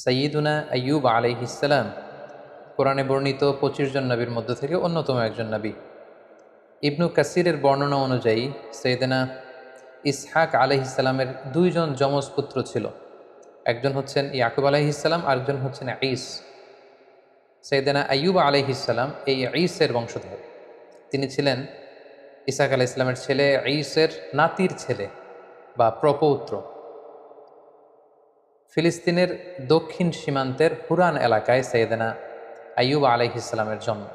সাইয়্যিদুনা আইয়ুব আলাইহিসসালাম কোরআনে বর্ণিত ২৫ জন নবীর মধ্য থেকে অন্যতম একজন নবী। ইবনু কাসিরের বর্ণনা অনুযায়ী সৈয়দনা ইসহাক আলাইহিসসালামের দুইজন যমজ পুত্র ছিল। একজন হচ্ছেন ইয়াকুব আলাইহিসসালাম, আরেকজন হচ্ছেন ঈস। সৈয়দনা আইয়ুব আলাইহিসসালাম এই ঈসের বংশধর। তিনি ছিলেন ইসহাক আলাইহিসসালামের ছেলে, ঈসের নাতির ছেলে বা প্রপৌত্র। ফিলিস্তিনের দক্ষিণ সীমান্তের হুরান এলাকায় সৈয়দনা আইয়ুব আলাইহিসসালামের জন্ম।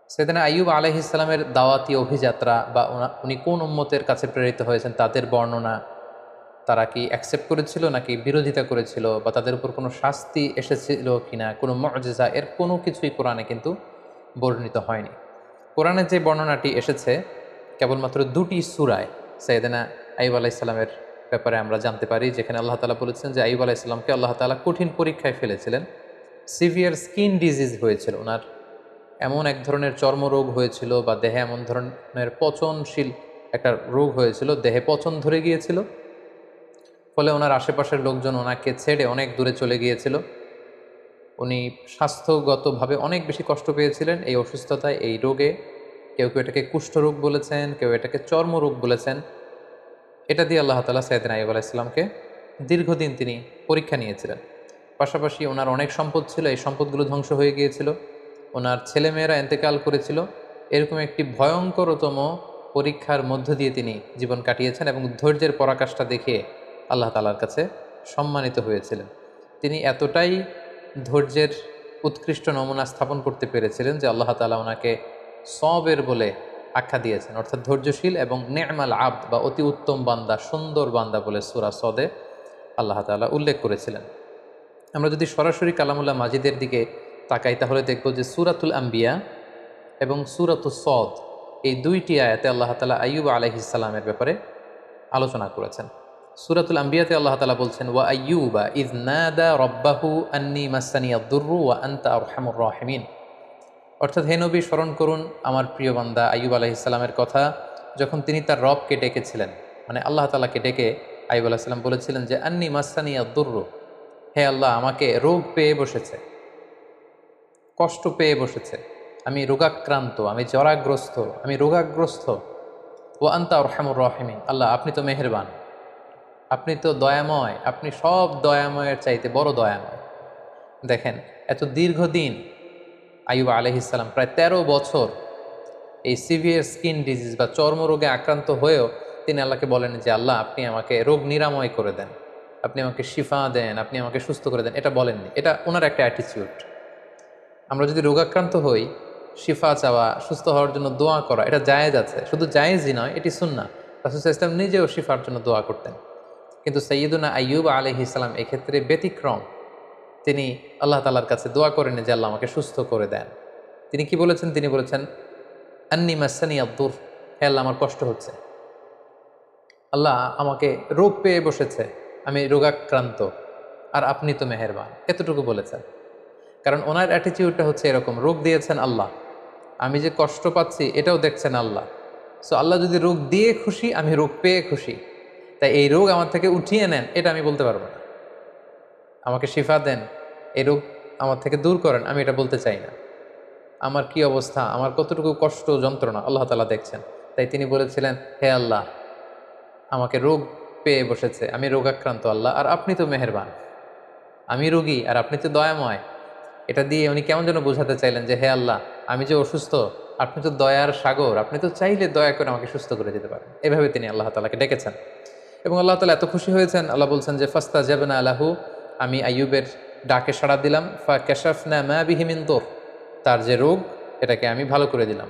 সৈয়দনা আইয়ুব আলাইহিসসালামের দাওয়াতি অভিযাত্রা বা উনি কোন উম্মতের কাছে প্রেরিত হয়েছেন তাদের বর্ণনা, তারা কি অ্যাকসেপ্ট করেছিল নাকি বিরোধিতা করেছিল, বা তাদের উপর কোনো শাস্তি এসেছিল কিনা, কোনো মুআজিজা, এর কোনো কিছুই কোরআনে কিন্তু বর্ণিত হয়নি। কোরআনে যে বর্ণনাটি এসেছে কেবলমাত্র দুটি সূরায় সৈয়দনা আইয়ুব আলাইহিসসালামের ব্যাপারে আমরা জানতে পারি, যেখানে আল্লাহ তাআলা বলেছেন যে আইয়ুব আলাইহিসসালামকে আল্লাহ তাআলা কঠিন পরীক্ষায় ফেলেছিলেন। সিভিয়ার স্কিন ডিজিজ হয়েছিল ওনার, এমন এক ধরনের চর্মরোগ হয়েছিল বা দেহে এমন ধরনের পচনশীল একটা রোগ হয়েছিল, দেহে পচন ধরে গিয়েছিল, ফলে ওনার আশেপাশের লোকজন ওনাকে ছেড়ে অনেক দূরে চলে গিয়েছিল। উনি স্বাস্থ্যগতভাবে অনেক বেশি কষ্ট পেয়েছিলেন এই অসুস্থতায়, এই রোগে। কেউ কেউ এটাকে কুষ্ঠরোগ বলেছেন, কেউ এটাকে চর্মরোগ বলেছেন। এটা দিয়ে আল্লাহ তাআলা সাইয়েদনা আইয়ুব আলাইহিসসালামকে দীর্ঘদিন তিনি পরীক্ষা নিয়েছিলেন। পাশাপাশি ওনার অনেক সম্পদ ছিল, এই সম্পদগুলো ধ্বংস হয়ে গিয়েছিল, ওনার ছেলেমেয়েরা ইন্তেকাল করেছিল। এরকম একটি ভয়ঙ্করতম পরীক্ষার মধ্য দিয়ে তিনি জীবন কাটিয়েছেন এবং ধৈর্যের পরাকাষ্ঠা দেখিয়ে আল্লাহ তাআলার কাছে সম্মানিত হয়েছিলেন। তিনি এতটাই ধৈর্যের উৎকৃষ্ট নমুনা স্থাপন করতে পেরেছিলেন যে আল্লাহ তাআলা ওনাকে সবের বলে আখ্যা দিয়েছেন, অর্থাৎ ধৈর্যশীল এবং নে'মাল আবদ বা অতি উত্তম বান্দা, সুন্দর বান্দা বলে সূরা সদে আল্লাহ তাআলা উল্লেখ করেছিলেন। আমরা যদি সরাসরি কালামুল্লাহ মাজিদের দিকে তাকাই তাহলে দেখব যে সূরাতুল আম্বিয়া এবং সূরাতুস সদ, এই দুইটি আয়াতে আল্লাহ তাআলা আইয়ুব আলাইহিসসালামের ব্যাপারে আলোচনা করেছেন। সূরাতুল আম্বিয়াতে আল্লাহ তাআলা বলছেন, ওয়া আইয়ুবা ইয নাদা রাব্বাহু আন্নী মাসসানিয়াদ দুররু ওয়া আনতা আরহামুর রাহিমিন। অর্থাৎ হে নবী, স্মরণ করুন আমার প্রিয় বান্দা আইয়ুব আলাইহিসসালামের কথা, যখন তিনি তার রবকে ডেকেছিলেন, মানে আল্লাহ তাআলাকে ডেকে আইয়ুব আলাইহিসসালাম বলেছিলেন যে আন্নী মাসসানিয়াদ দুররু, হে আল্লাহ, আমাকে রোগ পেয়ে বসেছে, কষ্ট পেয়ে বসেছে, আমি রোগাক্রান্ত, আমি জরাগ্রস্ত, আমি রোগাগ্রস্ত। ওয়া আনতা আরহামুর রাহিমিন, আল্লাহ আপনি তো মেহেরবান, আপনি তো দয়াময়, আপনি সব দয়াময়ের চাইতে বড় দয়াময়। দেখেন, এত দীর্ঘদিন আইয়ুব আলাইহিসসালাম প্রায় ১৩ বছর এই সিভিয়ার স্কিন ডিজিজ বা চর্মরোগে আক্রান্ত হয়েও তিনি আল্লাহকে বলেন যে আল্লাহ আপনি আমাকে রোগ নিরাময় করে দেন, আপনি আমাকে শিফা দেন, আপনি আমাকে সুস্থ করে দেন। এটা বলেননি, এটা ওনার একটা অ্যাটিটিউড। আমরা যদি রোগাক্রান্ত হই, শিফা চাওয়া, সুস্থ হওয়ার জন্য দোয়া করা, এটা জায়েজ আছে, শুধু জায়েজই নয়, এটি সুন্নাহ। রাসূল সাল্লাল্লাহু আলাইহি ওয়াসাল্লাম নিজেও শিফার জন্য দোয়া করতেন। কিন্তু সাইয়্যিদুনা আইয়ুব আলাইহিসসালাম এক্ষেত্রে ব্যতিক্রম। তিনি আল্লাহ তাআলার কাছে দোয়া করেন যে আল্লাহ আমাকে সুস্থ করে দেন। তিনি কি বলেছেন? তিনি বলেছেন আন্নী মাসসানিয়াদ দুর, হে আল্লাহ আমার কষ্ট হচ্ছে, আল্লাহ আমাকে রোগ পেয়ে বসেছে, আমি রোগাক্রান্ত, আর আপনি তো মেহেরবান। এতটুকু বলেছেন। কারণ ওনার অ্যাটিটিউডটা হচ্ছে এরকম, রোগ দিয়েছেন আল্লাহ, আমি যে কষ্ট পাচ্ছি এটাও দেখছেন আল্লাহ। সো আল্লাহ যদি রোগ দিয়ে খুশি, আমি রোগ পেয়ে খুশি, তাই এই রোগ আমার থেকে উঠিয়ে নেন এটা আমি বলতে পারবো না। আমাকে শিফা দেন, এই রোগ আমার থেকে দূর করেন, আমি এটা বলতে চাই না। আমার কি অবস্থা, আমার কতটুকু কষ্ট যন্ত্রণা আল্লাহ তাআলা দেখছেন। তাই তিনি বলেছিলেন, হে আল্লাহ আমাকে রোগ পেয়ে বসেছে, আমি রোগাক্রান্ত আল্লাহ, আর আপনি তো মেহেরবান, আমি রোগী আর আপনি তো দয়াময়। এটা দিয়ে উনি কেমন যেন বোঝাতে চাইলেন যে হে আল্লাহ, আমি যে অসুস্থ, আপনি তো দয়ার সাগর, আপনি তো চাইলে দয়া করে আমাকে সুস্থ করে দিতে পারেন। এভাবে তিনি আল্লাহ তাআলাকে ডেকেছেন এবং আল্লাহ তাআলা এত খুশি হয়েছেন, আল্লাহ বলছেন যে ফাস্তাজাবনা লাহু, আমি আইয়ুবের ডাকে সাড়া দিলাম, ফাকাশাফনা মা বিহি মিন দুর, তার যে রোগ এটাকে আমি ভালো করে দিলাম।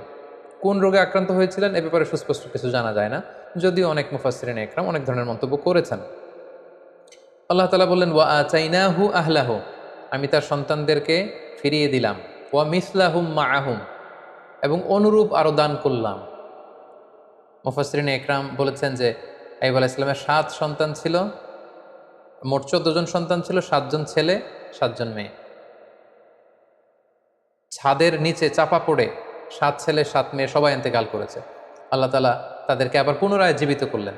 কোন রোগে আক্রান্ত হয়েছিলেন এ ব্যাপারে সুস্পষ্ট কিছু জানা যায় না, যদিও অনেক মুফাসসিরিন ইকরাম অনেক ধরনের মন্তব্য করেছেন। আল্লাহ তাআলা বললেন ওয়া আতাইনাহু আহলাহু, আমি তার সন্তানদেরকে ফিরিয়ে দিলাম, ওয়া মিসলাহুম মাআহুম, এবং অনুরূপ আরো দান করলাম। মুফাসসিরিন ইকরাম বলেছেন যে আইয়ুব আলাইহিস সালামের ৭ সন্তান ছিল, মোট ১৪ জন সন্তান ছিল, ৭ জন ছেলে ৭ জন মেয়ে। ছাদের নিচে চাপা পড়ে ৭ ছেলে ৭ মেয়ে সবাই ইন্তেকাল করেছে। আল্লাহ তাআলা তাদেরকে আবার পুনরায় জীবিত করলেন।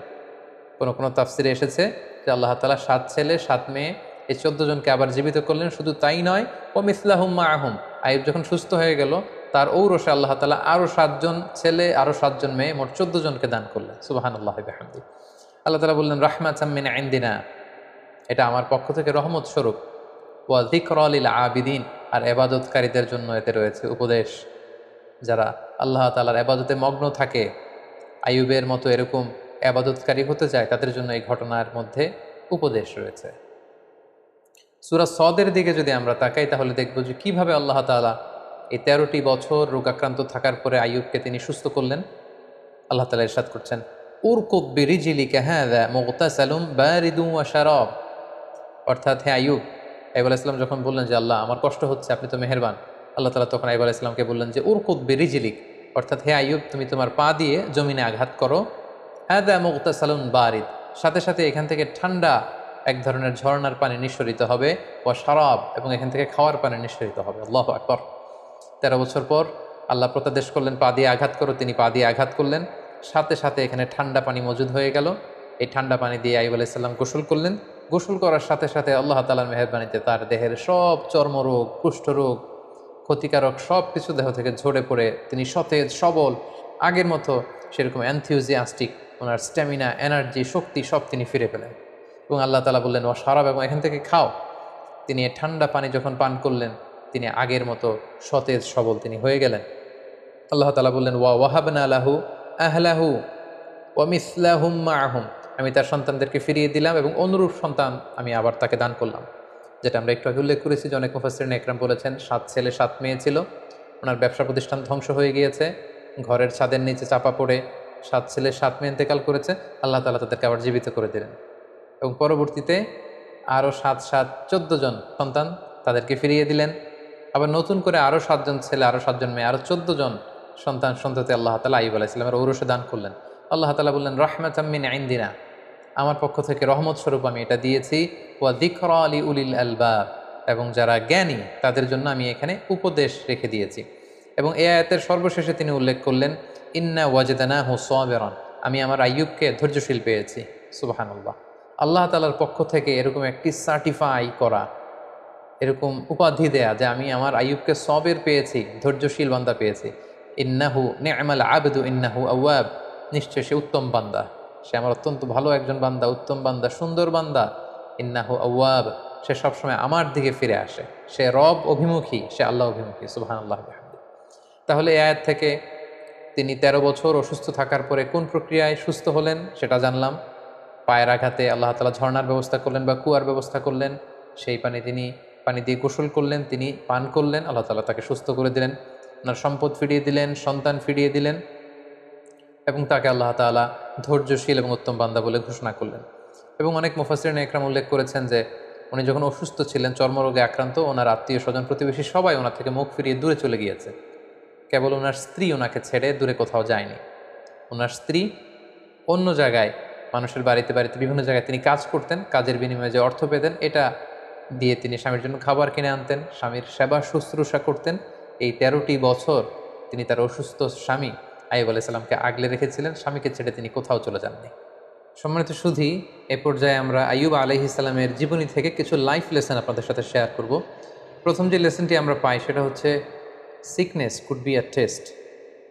কোন কোন তাফসিরে এসেছে যে আল্লাহ তাআলা ৭ ছেলে ৭ মেয়ে এই 14 জনকে আবার জীবিত করলেন। শুধু তাই নয়, ও মিসলাহুম মাআহুম, আইয়ুব যখন সুস্থ হয়ে গেল তার ঔরসে আল্লাহ তাআলা আরো 7 জন ছেলে আরো 7 জন মেয়ে, মোট 14 জনকে দান করলেন। সুবহানাল্লাহি ওয়া বিহামদিহি। আল্লাহ তাআলা বললেন রাহমাতাম মিন ইনদিনা, এটা আমার পক্ষ থেকে রহমত স্বরূপ। ওয়া যিকরা লিল আবিদিন, আর ইবাদতকারীদের জন্য এতে রয়েছে উপদেশ। যারা আল্লাহ তাআলার ইবাদতে মগ্ন থাকে, আইয়ুবের মতো এরকম ইবাদতকারী হতে চায়, তাদের জন্য এই ঘটনার মধ্যে উপদেশ রয়েছে। সূরা সদের দিকে যদি আমরা তাকাই তাহলে দেখব যে কিভাবে আল্লাহ তাআলা এই 13টি বছর রোগাক্রান্ত থাকার পরে আইয়ুবকে তিনি সুস্থ করলেন। আল্লাহ তাআলা ইরশাদ করছেন, উরকুদ বিরিজলিকা হাযা মুগতাসালুম বারিদুন ওয়া শারাব। অর্থাৎ হে আইয়ুব, আইয়ুব আলাইহিস সালাম যখন বললেন যে আল্লাহ আমার কষ্ট হচ্ছে, আপনি তো মেহেরবান, আল্লাহ তাআলা তখন আইয়ুব আলাইহিস সালামকে বললেন যে উরকুদ বিরিজলিক, অর্থাৎ হে আইয়ুব তুমি তোমার পা দিয়ে জমিনে আঘাত করো। হাযা মুগতাসালুন বারিদ, সাথে সাথে এখান থেকে ঠান্ডা এক ধরনের ঝর্ণার পানি নিঃসরিত হবে। ওয়া শারাব, এবং এখান থেকে খাওয়ার পানি নিঃসরিত হবে। আল্লাহু আকবার। 13 বছর পর আল্লাহ প্রত্যাদেশ করলেন পা দিয়ে আঘাত করো, তিনি পা দিয়ে আঘাত করলেন, সাথে সাথে এখানে ঠান্ডা পানি মজুদ হয়ে গেল। এই ঠান্ডা পানি দিয়ে আইয়ুব আলাইহিস সালাম গোসল করলেন। গোসল করার সাথে সাথে আল্লাহ তাআলার মেহেরবানিতে তার দেহের সব চর্মরোগ, কুষ্ঠরোগ, ক্ষতিকারক সব কিছু দেহ থেকে ঝরে পড়ে তিনি সতেজ সবল, আগের মতো সেরকম এনথিউজিয়াস্টিক, ওনার স্ট্যামিনা, এনার্জি, শক্তি সব তিনি ফিরে পেলেন। এবং আল্লাহ তাআলা বললেন ও শারাব, এবং এখান থেকে খাও। তিনি এই ঠান্ডা পানি যখন পান করলেন তিনি আগের মতো সতেজ সবল তিনি হয়ে গেলেন। আল্লাহ তাআলা বললেন ওয়া ওয়াহাবনা লাহু আহলাহু ওয়া মিসলাহুম মাআহুম, আমি তার সন্তানদেরকে ফিরিয়ে দিলাম এবং অনুরূপ সন্তান আমি আবার তাকে দান করলাম। যেটা আমরা একটু আগে উল্লেখ করেছি যে অনেক মুফাসসিরিন একরাম বলেছেন 7 ছেলে 7 মেয়ে ছিল, ওনার ব্যবসা প্রতিষ্ঠান ধ্বংস হয়ে গিয়েছে, ঘরের ছাদের নিচে চাপা পড়ে 7 ছেলে 7 মেয়ে ইন্তেকাল করেছে, আল্লাহ তাআলা তাদেরকে আবার জীবিত করে দিলেন। এবং পরবর্তীতে আরও 7 7 14 জন সন্তান তাদেরকে ফিরিয়ে দিলেন। আবার নতুন করে আরও 7 জন ছেলে, আরও 7 জন মেয়ে, আরও 14 জন সন্তান সন্ততি আল্লাহ তাআলা আইয়ুব আলাইহিস সালামের ঔরসে দান করলেন। আল্লাহ তাআলা বললেন রাহমাতাম মিন ইনদিনা, আমার পক্ষ থেকে রহমত স্বরূপ আমি এটা দিয়েছি। ওয়া যিকরা লিউলিল আলবাব, এবং যারা জ্ঞানী তাদের জন্য আমি এখানে উপদেশ রেখে দিয়েছি। এবং এই আয়াতের সর্বশেষে তিনি উল্লেখ করলেন ইন্না ওয়াজদানাহু সাবিরান, আমি আমার আইয়ুবকে ধৈর্যশীল পেয়েছি। সুবহানাল্লাহ। আল্লাহ তাআলার পক্ষ থেকে এরকম একটি সার্টিফাই করা, এরকম উপাধি দেয়া যে আমি আমার আইয়ুবকে সবের পেয়েছি, ধৈর্যশীল বান্দা পেয়েছি। ইন্নাহু নি'মাল আবদু ইন্নাহু আওয়াব, নিশ্চয় সে উত্তম বান্দা, সে আমার অত্যন্ত ভালো একজন বান্দা, উত্তম বান্দা, সুন্দর বান্দা। ইন্নাহু আওয়াব, সে সবসময় আমার দিকে ফিরে আসে, সে রব অভিমুখী, সে আল্লাহ অভিমুখী। সুবহানাল্লাহ বিহামদিহি। তাহলে এই আয়াত থেকে তিনি 13 বছর অসুস্থ থাকার পরে কোন প্রক্রিয়ায় সুস্থ হলেন সেটা জানলাম। পায়ের আঘাতে আল্লাহ তাআলা ঝর্ণার ব্যবস্থা করলেন বা কুয়ার ব্যবস্থা করলেন, সেই পানি দিয়ে গোসল করলেন, তিনি পান করলেন, আল্লাহ তাআলা তাকে সুস্থ করে দিলেন, ওনার সম্পদ ফিরিয়ে দিলেন, সন্তান ফিরিয়ে দিলেন, এবং তাকে আল্লাহ তাআলা ধৈর্যশীল এবং উত্তম বান্দা বলে ঘোষণা করলেন। এবং অনেক মুফাসসিরিন একরাম উল্লেখ করেছেন যে উনি যখন অসুস্থ ছিলেন, চর্মরোগে আক্রান্ত, ওনার আত্মীয় স্বজন প্রতিবেশী সবাই ওনার থেকে মুখ ফিরিয়ে দূরে চলে গিয়েছে। কেবল ওনার স্ত্রী ওনাকে ছেড়ে দূরে কোথাও যায়নি। ওনার স্ত্রী অন্য জায়গায়, মানুষের বাড়িতে বাড়িতে বিভিন্ন জায়গায় তিনি কাজ করতেন, কাজের বিনিময়ে যে অর্থ পেতেন এটা দিয়ে তিনি স্বামীর জন্য খাবার কিনে আনতেন, স্বামীর সেবা শুশ্রূষা করতেন। এই 13টি বছর তিনি তার অসুস্থ স্বামী আইয়ুব আলাইহিস সালামকে আগলে রেখেছিলেন, স্বামীকে ছেড়ে তিনি কোথাও চলে যাননি। সম্মানিত সুধী, এ পর্যায়ে আমরা আইয়ুব আলাইহিস সালামের জীবনী থেকে কিছু লাইফ লেসন আপনাদের সাথে শেয়ার করব। প্রথম যে লেসনটি আমরা পাই সেটা হচ্ছে sickness could be a test.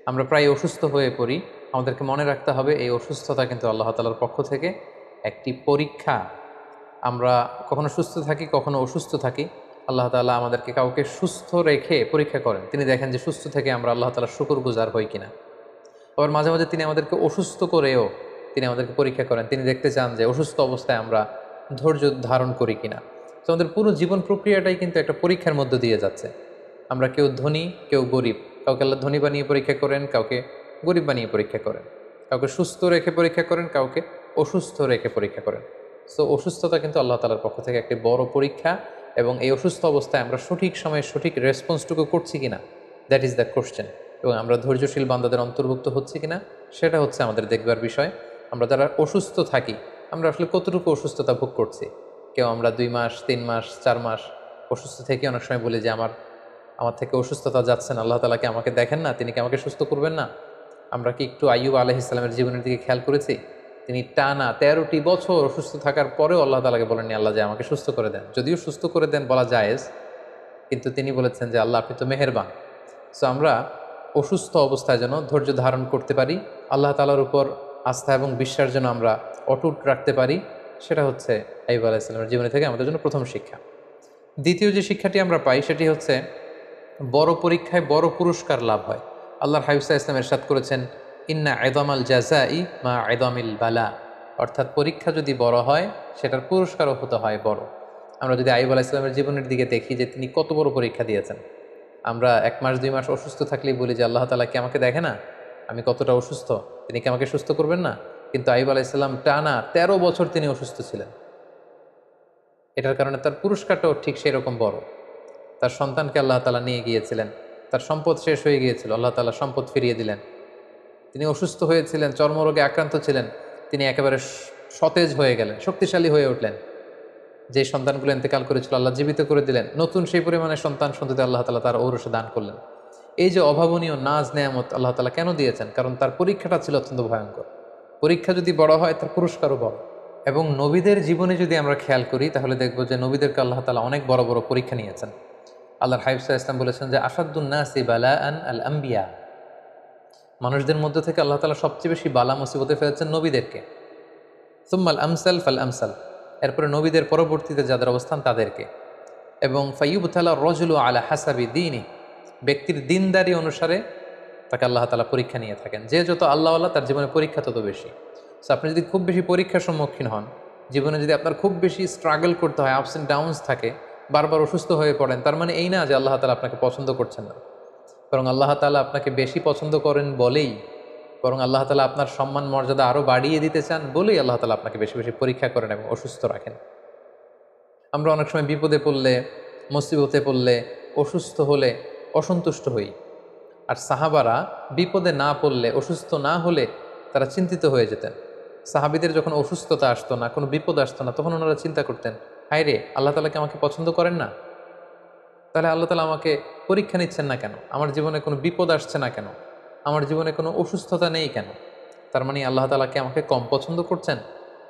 আমরা প্রায় অসুস্থ হয়ে পড়ি, আমাদেরকে মনে রাখতে হবে এই অসুস্থতা কিন্তু আল্লাহ তাআলার পক্ষ থেকে একটি পরীক্ষা। আমরা কখনো সুস্থ থাকি, কখনো অসুস্থ থাকি। আল্লাহ তাআলা আমাদেরকে কাউকে সুস্থ রেখে পরীক্ষা করেন, তিনি দেখেন যে সুস্থ থেকে আমরা আল্লাহ তাআলার শুকরগুজার হই কিনা। আবার মাঝে মাঝে তিনি আমাদেরকে অসুস্থ করেও তিনি আমাদেরকে পরীক্ষা করেন, তিনি দেখতে চান যে অসুস্থ অবস্থায় আমরা ধৈর্য ধারণ করি কিনা। তো আমাদের পুরো জীবন প্রক্রিয়াটাই কিন্তু একটা পরীক্ষার মধ্য দিয়ে যাচ্ছে। আমরা কেউ ধনী, কেউ গরিব, কাউকে আল্লাহ ধনী বানিয়ে পরীক্ষা করেন, কাউকে গরিব বানিয়ে পরীক্ষা করেন, কাউকে সুস্থ রেখে পরীক্ষা করেন, কাউকে অসুস্থ রেখে পরীক্ষা করেন। সো অসুস্থতা কিন্তু আল্লাহ তাআলার পক্ষ থেকে একটি বড় পরীক্ষা, এবং এই অসুস্থ অবস্থায় আমরা সঠিক সময়ে সঠিক রেসপন্সটুকু করছি কিনা, দ্যাট ইজ দ্য কোশ্চেন। এবং আমরা ধৈর্যশীল বান্দাদের অন্তর্ভুক্ত হচ্ছি কিনা সেটা হচ্ছে আমাদের দেখবার বিষয়। আমরা যারা অসুস্থ থাকি, আমরা আসলে কতটুকু অসুস্থতা ভোগ করছি। কেউ আমরা 2 মাস, 3 মাস, 4 মাস অসুস্থ থেকে অনেক সময় বলি যে আমার থেকে অসুস্থতা যাচ্ছে না, আল্লাহ তাআলা কি আমাকে দেখেন না, তিনি কি আমাকে সুস্থ করবেন না? আমরা কি একটু আইয়ুব আলাইহিস সালামের জীবনের দিকে খেয়াল করেছি? তিনি টানা 13টি বছর অসুস্থ থাকার পরেও আল্লাহ তাআলাকে বলেননি আল্লাহ যে আমাকে সুস্থ করে দেন, যদিও সুস্থ করে দেন বলা জায়েজ, কিন্তু তিনি বলেছেন যে আল্লাহ আপনি তো মেহেরবান। সো আমরা অসুস্থ অবস্থায় যেন ধৈর্য ধারণ করতে পারি, আল্লাহ তাআলার উপর আস্থা এবং বিশ্বাস যেন আমরা অটুট রাখতে পারি, সেটা হচ্ছে আইয়ুব আলাইহিস সালামের জীবনী থেকে আমাদের জন্য প্রথম শিক্ষা। দ্বিতীয় যে শিক্ষাটি আমরা পাই সেটি হচ্ছে বড় পরীক্ষায় বড় পুরস্কার লাভ হয়। আল্লাহর হাবিব সাল্লাল্লাহু আলাইহি ওয়াসাল্লাম ইরশাদ করেছেন, ইন্না ইযামাল জাযাই মা ইযামিল বালা, অর্থাৎ পরীক্ষা যদি বড় হয় সেটার পুরস্কারও হতে হয় বড়। আমরা যদি আইয়ুব আলাইহিস সালামের জীবনের দিকে দেখি যে তিনি কত বড় পরীক্ষা দিয়েছেন। আমরা 1 মাস 2 মাস অসুস্থ থাকলেই বলি যে আল্লাহ তাআলা কি আমাকে দেখে না, আমি কতটা অসুস্থ, তিনি কি আমাকে সুস্থ করবেন না? কিন্তু আইয়ুব আলাইহিস সালাম টানা 13 বছর তিনি অসুস্থ ছিলেন। এটার কারণে তার পুরস্কারটাও ঠিক সেই রকম বড়। তার সন্তানকে আল্লাহ তাআলা নিয়ে গিয়েছিলেন, তার সম্পদ শেষ হয়ে গিয়েছিল, আল্লাহ তাআলা সম্পদ ফিরিয়ে দিলেন। তিনি অসুস্থ হয়েছিলেন, চর্মরোগে আক্রান্ত ছিলেন, তিনি একেবারে সতেজ হয়ে গেলেন, শক্তিশালী হয়ে উঠলেন। যে সন্তানগুলো ইন্তেকাল করেছিল আল্লাহ জীবিত করে দিলেন, নতুন সেই পরিমাণে সন্তান সন্ততি আল্লাহ তাআলা তার ঔরসে দান করলেন। এই যে অভাবনীয় নাজ নেয়ামত আল্লাহ তাআলা কেন দিয়েছেন? কারণ তার পরীক্ষাটা ছিল অত্যন্ত ভয়ঙ্কর। পরীক্ষা যদি বড় হয় তার পুরস্কারও বড়। এবং নবীদের জীবনে যদি আমরা খেয়াল করি তাহলে দেখব যে নবীদেরকে আল্লাহ তাআলা অনেক বড় বড় পরীক্ষা নিয়েছেন। আল্লাহর হাবিব সাল্লাল্লাহু আলাইহি ওয়াসাল্লাম বলেছেন যে আসাদ্দুন নাসি বালাআন আল আম্বিয়া, মানুষদের মধ্যে থেকে আল্লাহ তাআলা সবচেয়ে বেশি বালা মুসিবতে ফেলেছেন নবীদেরকে। সুম্মাল আমসাল ফাল আমসাল, এরপরে নবীদের পরবর্তীতে যাদের অবস্থান তাদেরকে। এবং ফাইয়ুবতালা রজুলু আলা হাসাবি দীনি, ব্যক্তির দিনদারি অনুসারে তাকে আল্লাহ তাআলা পরীক্ষা নিয়ে থাকেন। যে যত আল্লাহওয়ালা তার জীবনে পরীক্ষা তত বেশি। সো আপনি যদি খুব বেশি পরীক্ষার সম্মুখীন হন, জীবনে যদি আপনার খুব বেশি স্ট্রাগল করতে হয়, আপস অ্যান্ড ডাউনস থাকে, বারবার অসুস্থ হয়ে পড়েন, তার মানে এই না যে আল্লাহ তাআলা আপনাকে পছন্দ করছেন না, বরং আল্লাহ তাআলা আপনাকে বেশি পছন্দ করেন বলেই, বরং আল্লাহ তাআলা আপনার সম্মান মর্যাদা আরও বাড়িয়ে দিতে চান বলেই আল্লাহ তাআলা আপনাকে বেশি বেশি পরীক্ষা করেন এবং অসুস্থ রাখেন। আমরা অনেক সময় বিপদে পড়লে, মুসিবতে পড়লে, অসুস্থ হলে অসন্তুষ্ট হই। আর সাহাবারা বিপদে না পড়লে, অসুস্থ না হলে তারা চিন্তিত হয়ে যেতেন। সাহাবীদের যখন অসুস্থতা আসতো না, কোনো বিপদ আসতো না, তখন ওনারা চিন্তা করতেন, হায় রে, আল্লাহ তাআলা কি আমাকে পছন্দ করেন না? তাহলে আল্লাহ তাআলা আমাকে পরীক্ষা নিচ্ছেন না কেন? আমার জীবনে কোনো বিপদ আসছে না কেন? আমার জীবনে কোনো অসুস্থতা নেই কেন? তার মানে আল্লাহ তাআলা কি আমাকে কম পছন্দ করছেন?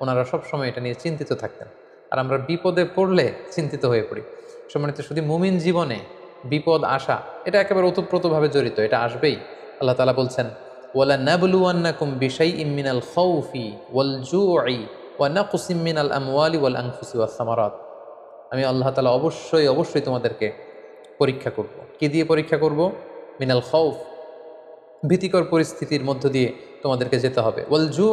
ওনারা সবসময় এটা নিয়ে চিন্তিত থাকতেন। আর আমরা বিপদে পড়লে চিন্তিত হয়ে পড়ি। সম্মানিত শুধু মুমিন জীবনে বিপদ আসা এটা একেবারে ওতপ্রোতভাবে জড়িত, এটা আসবেই। আল্লাহ তাআলা বলছেন, ওয়ালা নাবলুওয়ান্নাকুম বিশাইইম মিনাল খাউফি ওয়াল জুই ওয়া নাকসিম মিনাল আমওয়ালি ওয়াল আনফুসি ওয়াস সামারাত, আমি আল্লাহ তাআলা অবশ্যই অবশ্যই তোমাদেরকে পরীক্ষা করব। কি দিয়ে পরীক্ষা করব? মিনাল খাউফ, ভীতিকর পরিস্থিতির মধ্য দিয়ে তোমাদেরকে যেতে হবে। ওয়াল জু,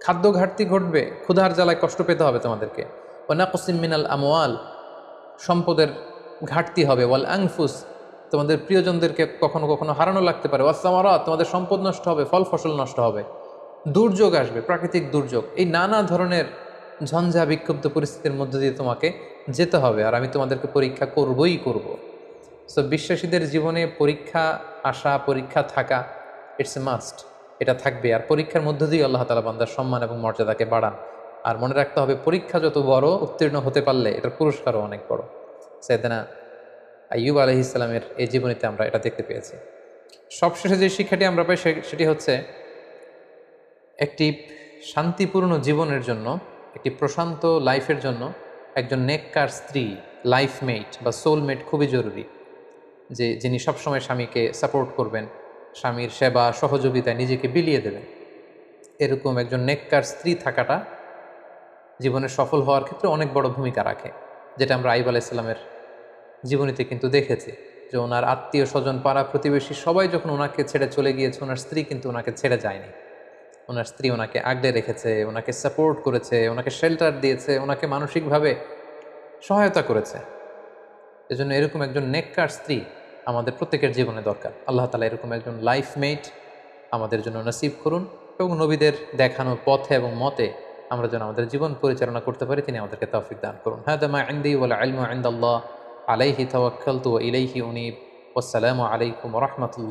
খাদ্য ঘাটতি ঘটবে, ক্ষুধার জ্বালায় কষ্ট পেতে হবে তোমাদেরকে। ওয়া নাকসিম মিনাল আমওয়াল, সম্পদের ঘাটতি হবে। ওয়াল আনফুস, তোমাদের প্রিয়জনদেরকে কখনো কখনো হারানো লাগতে পারে। ওয়াস সামারাত, তোমাদের সম্পদ নষ্ট হবে, ফল ফসল নষ্ট হবে, দুর্যোগ আসবে, প্রাকৃতিক দুর্যোগ। এই নানা ধরনের ঝঞ্ঝা বিক্ষুব্ধ পরিস্থিতির মধ্যে দিয়ে তোমাকে যেতে হবে, আর আমি তোমাদেরকে পরীক্ষা করবই করব। সো বিশ্বাসীদের জীবনে পরীক্ষা আসা, পরীক্ষা থাকা, ইটস এ মাস্ট, এটা থাকবে। আর পরীক্ষার মধ্য দিয়ে আল্লাহ তাআলা বান্দার সম্মান এবং মর্যাদাকে বাড়ান। আর মনে রাখতে হবে, পরীক্ষা যত বড়, উত্তীর্ণ হতে পারলে এটার পুরস্কারও অনেক বড়। সাইয়েদনা আইয়ুব আলাইহিস সালামের এই জীবনীতে আমরা এটা দেখতে পেয়েছি। সবশেষে যে শিক্ষাটি আমরা পাই সেটি হচ্ছে, একটি শান্তিপূর্ণ জীবনের জন্য, একটি প্রশান্ত লাইফের জন্য একজন নেককার স্ত্রী, লাইফমেট বা সোলমেট খুবই জরুরি। যে যিনি সবসময় স্বামীকে সাপোর্ট করবেন, স্বামীর সেবা সহযোগিতায় নিজেকে বিলিয়ে দেবেন, এরকম একজন নেককার স্ত্রী থাকাটা জীবনে সফল হওয়ার ক্ষেত্রে অনেক বড় ভূমিকা রাখে। যেটা আমরা আইয়ুব আলাইহিস সালামের জীবনীতে কিন্তু দেখেছি, যে ওনার আত্মীয় স্বজন, পাড়া প্রতিবেশী সবাই যখন ওনাকে ছেড়ে চলে গিয়েছে, ওনার স্ত্রী কিন্তু ওনাকে ছেড়ে যায়নি। ওনার স্ত্রী ওনাকে আগলে রেখেছে, ওনাকে সাপোর্ট করেছে, ওনাকে শেল্টার দিয়েছে, ওনাকে মানসিকভাবে সহায়তা করেছে। এজন্য এরকম একজন নেককার স্ত্রী আমাদের প্রত্যেকের জীবনে দরকার। আল্লাহ তাআলা এরকম একজন লাইফমেট আমাদের জন্য নসিব করুন, এবং নবীদের দেখানো পথে এবং মতে আমরা যেন আমাদের জীবন পরিচালনা করতে পারি, তিনি আমাদেরকে তৌফিক দান করুন। হাদা মা ইনদি ওয়াল ইলমু ইনদাল্লাহ, আলাইহি তাওয়াক্কালতু ওয়া ইলাইহি উনীব। ওয়াসসালামু আলাইকুম ওয়া রাহমাতুল্লাহ।